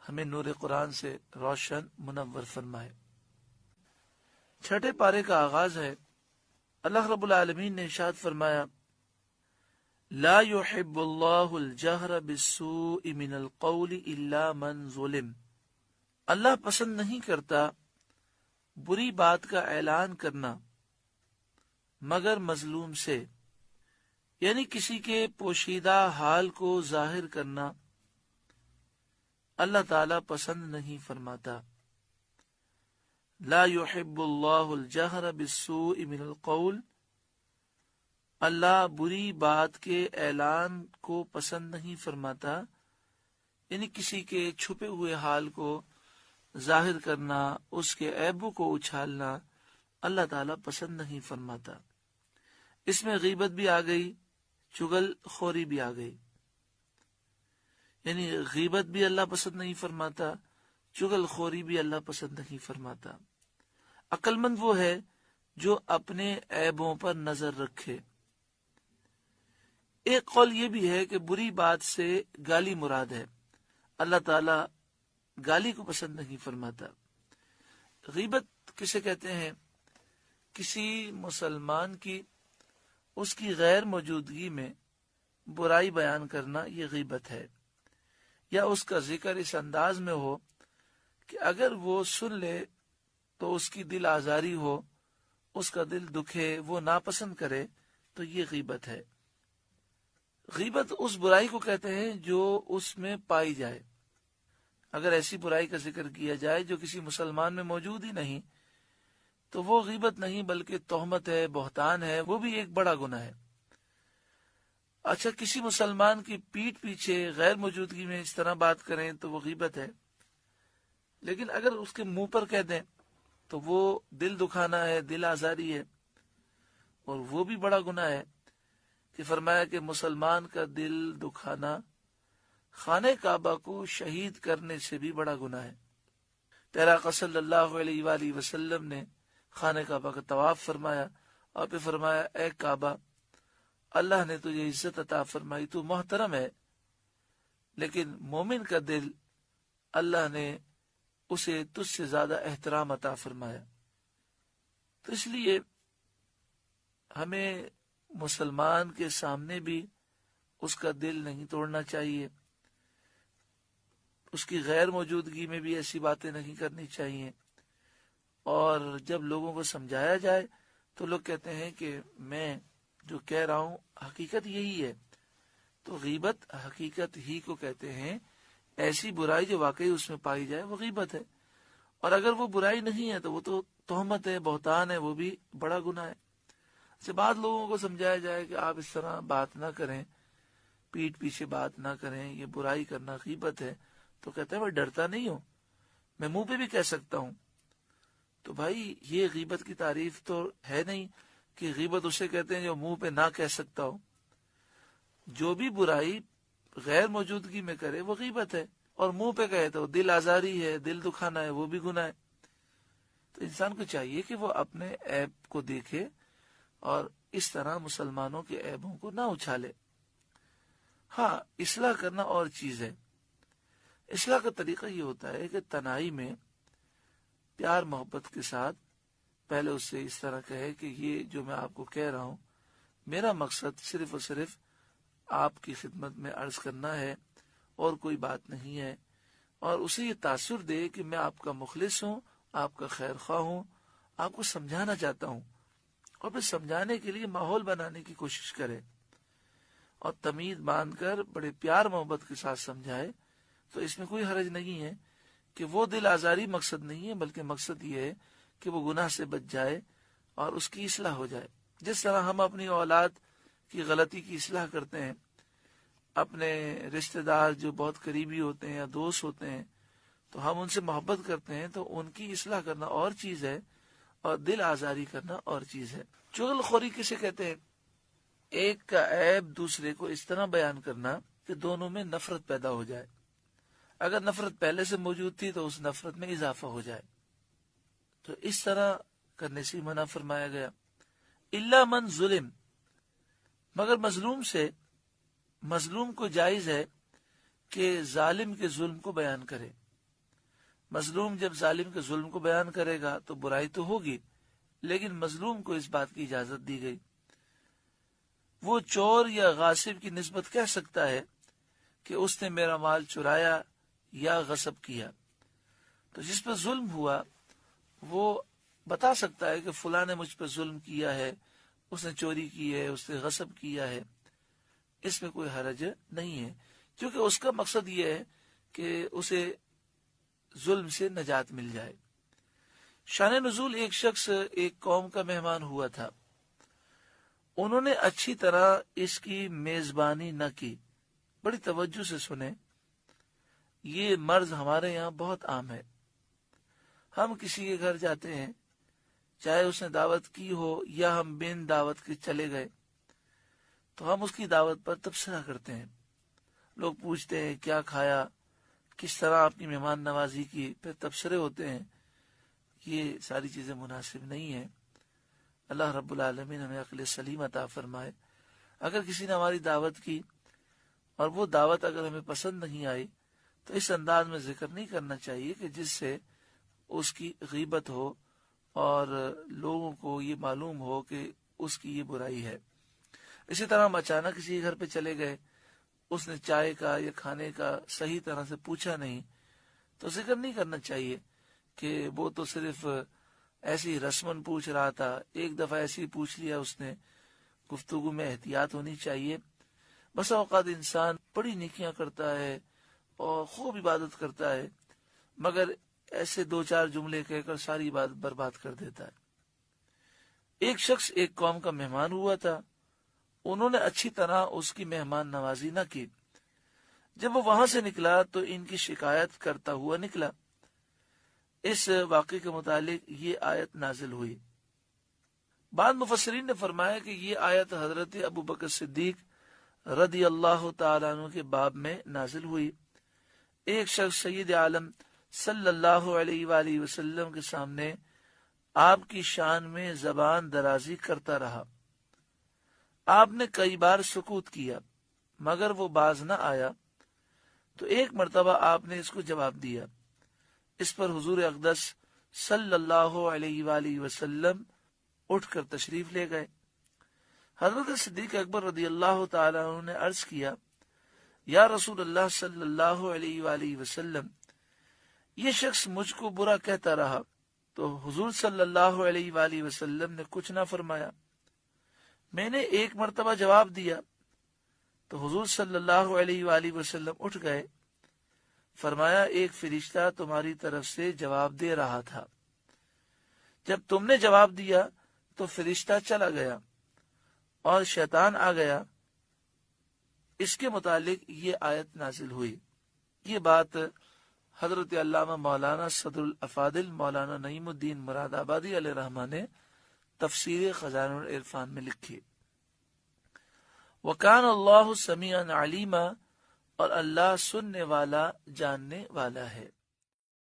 ہمیں نور قرآن سے روشن منور فرمائے۔ چھٹے پارے کا آغاز ہے۔ اللہ رب العالمین نے ارشاد فرمایا، لا يحب اللہ الجہر بالسوء من القول الا من ظلم۔ اللہ پسند نہیں کرتا بری بات کا اعلان کرنا مگر مظلوم سے، یعنی کسی کے پوشیدہ حال کو ظاہر کرنا اللہ تعالی پسند نہیں فرماتا۔ لا يحب اللہ الجہر بالسوء من القول، اللہ بری بات کے اعلان کو پسند نہیں فرماتا، یعنی کسی کے چھپے ہوئے حال کو ظاہر کرنا، اس کے عیبوں کو اچھالنا اللہ تعالیٰ پسند نہیں فرماتا۔ اس میں غیبت بھی آ گئی، چغل خوری بھی آ گئی، یعنی غیبت بھی اللہ پسند نہیں فرماتا، چغل خوری بھی اللہ پسند نہیں فرماتا۔ عقل مند وہ ہے جو اپنے عیبوں پر نظر رکھے۔ ایک قول یہ بھی ہے کہ بری بات سے گالی مراد ہے، اللہ تعالیٰ گالی کو پسند نہیں فرماتا۔ غیبت کسے کہتے ہیں؟ کسی مسلمان کی اس کی غیر موجودگی میں برائی بیان کرنا، یہ غیبت ہے، یا اس کا ذکر اس انداز میں ہو کہ اگر وہ سن لے تو اس کی دل آزاری ہو، اس کا دل دکھے، وہ ناپسند کرے، تو یہ غیبت ہے۔ غیبت اس برائی کو کہتے ہیں جو اس میں پائی جائے۔ اگر ایسی برائی کا ذکر کیا جائے جو کسی مسلمان میں موجود ہی نہیں تو وہ غیبت نہیں بلکہ تہمت ہے، بہتان ہے، وہ بھی ایک بڑا گناہ ہے۔ اچھا، کسی مسلمان کی پیٹھ پیچھے غیر موجودگی میں اس طرح بات کریں تو وہ غیبت ہے، لیکن اگر اس کے منہ پر کہہ دیں تو وہ دل دکھانا ہے، دل آزاری ہے، اور وہ بھی بڑا گناہ ہے کہ فرمایا کہ مسلمان کا دل دکھانا خانہ کعبہ کو شہید کرنے سے بھی بڑا گناہ ہے۔ پیارا آقا صلی اللہ علیہ وآلہ وسلم نے خانہ کعبہ کا طواف فرمایا اور پھر فرمایا، اے کعبہ، اللہ نے تجھے عزت عطا فرمائی، تو محترم ہے، لیکن مومن کا دل اللہ نے اسے تجھ سے زیادہ احترام عطا فرمایا۔ تو اس لیے ہمیں مسلمان کے سامنے بھی اس کا دل نہیں توڑنا چاہیے، اس کی غیر موجودگی میں بھی ایسی باتیں نہیں کرنی چاہیے، اور جب لوگوں کو سمجھایا جائے تو لوگ کہتے ہیں کہ میں جو کہہ رہا ہوں حقیقت یہی ہے، تو غیبت حقیقت ہی کو کہتے ہیں۔ ایسی برائی جو واقعی اس میں پائی جائے وہ غیبت ہے، اور اگر وہ برائی نہیں ہے تو وہ تو تہمت ہے، بہتان ہے، وہ بھی بڑا گناہ ہے۔ سے بعض لوگوں کو سمجھایا جائے کہ آپ اس طرح بات نہ کریں، پیٹھ پیچھے بات نہ کریں، یہ برائی کرنا غیبت ہے، تو کہتے ہیں میں ڈرتا نہیں ہوں، میں منہ پہ بھی کہہ سکتا ہوں۔ تو بھائی یہ غیبت کی تعریف تو ہے نہیں کہ غیبت اسے کہتے ہیں جو منہ پہ نہ کہہ سکتا ہو۔ جو بھی برائی غیر موجودگی میں کرے وہ غیبت ہے، اور منہ پہ کہے تو دل آزاری ہے، دل دکھانا ہے، وہ بھی گناہ ہے۔ تو انسان کو چاہیے کہ وہ اپنے عیب کو دیکھے اور اس طرح مسلمانوں کے عیبوں کو نہ اچھالے۔ ہاں، اصلاح کرنا اور چیز ہے۔ اصلاح کا طریقہ یہ ہوتا ہے کہ تنہائی میں پیار محبت کے ساتھ پہلے اس سے اس طرح کہے کہ یہ جو میں آپ کو کہہ رہا ہوں، میرا مقصد صرف اور صرف آپ کی خدمت میں عرض کرنا ہے اور کوئی بات نہیں ہے، اور اسے یہ تاثر دے کہ میں آپ کا مخلص ہوں، آپ کا خیر خواہ ہوں، آپ کو سمجھانا چاہتا ہوں، اور پھر سمجھانے کے لیے ماحول بنانے کی کوشش کرے اور تمیز باندھ کر بڑے پیار محبت کے ساتھ سمجھائے۔ تو اس میں کوئی حرج نہیں ہے کہ وہ دل آزاری مقصد نہیں ہے، بلکہ مقصد یہ ہے کہ وہ گناہ سے بچ جائے اور اس کی اصلاح ہو جائے۔ جس طرح ہم اپنی اولاد کی غلطی کی اصلاح کرتے ہیں، اپنے رشتہ دار جو بہت قریبی ہوتے ہیں یا دوست ہوتے ہیں تو ہم ان سے محبت کرتے ہیں، تو ان کی اصلاح کرنا اور چیز ہے اور دل آزاری کرنا اور چیز ہے۔ چغل خوری کسے کہتے ہیں؟ ایک کا عیب دوسرے کو اس طرح بیان کرنا کہ دونوں میں نفرت پیدا ہو جائے۔ اگر نفرت پہلے سے موجود تھی تو اس نفرت میں اضافہ ہو جائے، تو اس طرح کرنے سے منع فرمایا گیا۔ الا من ظلم، مگر مظلوم سے، مظلوم کو جائز ہے کہ ظالم کے ظلم کو بیان کرے۔ مظلوم جب ظالم کے ظلم کو بیان کرے گا تو برائی تو ہوگی، لیکن مظلوم کو اس بات کی اجازت دی گئی۔ وہ چور یا غاصب کی نسبت کہہ سکتا ہے کہ اس نے میرا مال چرایا یا غصب کیا، تو جس پر ظلم ہوا وہ بتا سکتا ہے کہ فلاں نے مجھ پر ظلم کیا ہے، اس نے چوری کی ہے، اس نے غصب کیا ہے۔ اس میں کوئی حرج نہیں ہے، کیونکہ اس کا مقصد یہ ہے کہ اسے ظلم سے نجات مل جائے۔ شان نزول: ایک شخص ایک قوم کا مہمان ہوا تھا، انہوں نے اچھی طرح اس کی میزبانی نہ کی۔ بڑی توجہ سے سنیں، یہ مرض ہمارے یہاں بہت عام ہے۔ ہم کسی کے گھر جاتے ہیں، چاہے اس نے دعوت کی ہو یا ہم بن دعوت کے چلے گئے، تو ہم اس کی دعوت پر تبصرہ کرتے ہیں۔ لوگ پوچھتے ہیں کیا کھایا، کس طرح آپ کی مہمان نوازی کی، پھر تبصرے ہوتے ہیں۔ یہ ساری چیزیں مناسب نہیں ہیں۔ اللہ رب العالمین ہمیں عقل سلیم عطا فرمائے۔ اگر کسی نے ہماری دعوت کی اور وہ دعوت اگر ہمیں پسند نہیں آئی تو اس انداز میں ذکر نہیں کرنا چاہیے کہ جس سے اس کی غیبت ہو اور لوگوں کو یہ معلوم ہو کہ اس کی یہ برائی ہے۔ اسی طرح ہم اچانک کسی کے گھر پہ چلے گئے، اس نے چائے کا یا کھانے کا صحیح طرح سے پوچھا نہیں، تو ذکر نہیں کرنا چاہیے کہ وہ تو صرف ایسی رسمن پوچھ رہا تھا، ایک دفعہ ایسی پوچھ لیا اس نے۔ گفتگو میں احتیاط ہونی چاہیے۔ بس اوقات انسان بڑی نیکیاں کرتا ہے اور خوب عبادت کرتا ہے، مگر ایسے دو چار جملے کہہ کر ساری بات برباد کر دیتا ہے۔ ایک شخص ایک قوم کا مہمان ہوا تھا، انہوں نے اچھی طرح اس کی مہمان نوازی نہ کی۔ جب وہ وہاں سے نکلا تو ان کی شکایت کرتا ہوا نکلا۔ اس واقعے کے متعلق یہ آیت نازل ہوئی۔ بعض مفسرین نے فرمایا کہ یہ آیت حضرت ابو بکر صدیق رضی اللہ تعالیٰ عنہ کے باب میں نازل ہوئی۔ ایک شخص سید عالم صلی اللہ علیہ وآلہ وسلم کے سامنے آپ کی شان میں زبان درازی کرتا رہا۔ آپ نے کئی بار سکوت کیا مگر وہ باز نہ آیا، تو ایک مرتبہ آپ نے اس کو جواب دیا۔ اس پر حضور اقدس صلی اللہ علیہ وآلہ وسلم اٹھ کر تشریف لے گئے۔ حضرت صدیق اکبر رضی اللہ تعالیٰ عنہ نے عرض کیا، یا رسول اللہ صلی اللہ علیہ وآلہ وسلم، یہ شخص مجھ کو برا کہتا رہا، تو حضور صلی اللہ علیہ وآلہ وسلم نے کچھ نہ فرمایا۔ میں نے ایک مرتبہ جواب دیا تو حضور صلی اللہ علیہ وآلہ وسلم اٹھ گئے، فرمایا ایک فرشتہ تمہاری طرف سے جواب دے رہا تھا، جب تم نے جواب دیا تو فرشتہ چلا گیا اور شیطان آ گیا۔ اس کے متعلق یہ آیت نازل ہوئی۔ یہ بات حضرت علامہ مولانا صدر الافاضل مولانا نعیم الدین مراد آبادی علیہ رحمہ نے تفسیر خزائن العرفان میں لکھی۔ وَكَانَ اللَّهُ سَمِيعًا عَلِيمًا، اور اللہ سننے والا جاننے والا ہے۔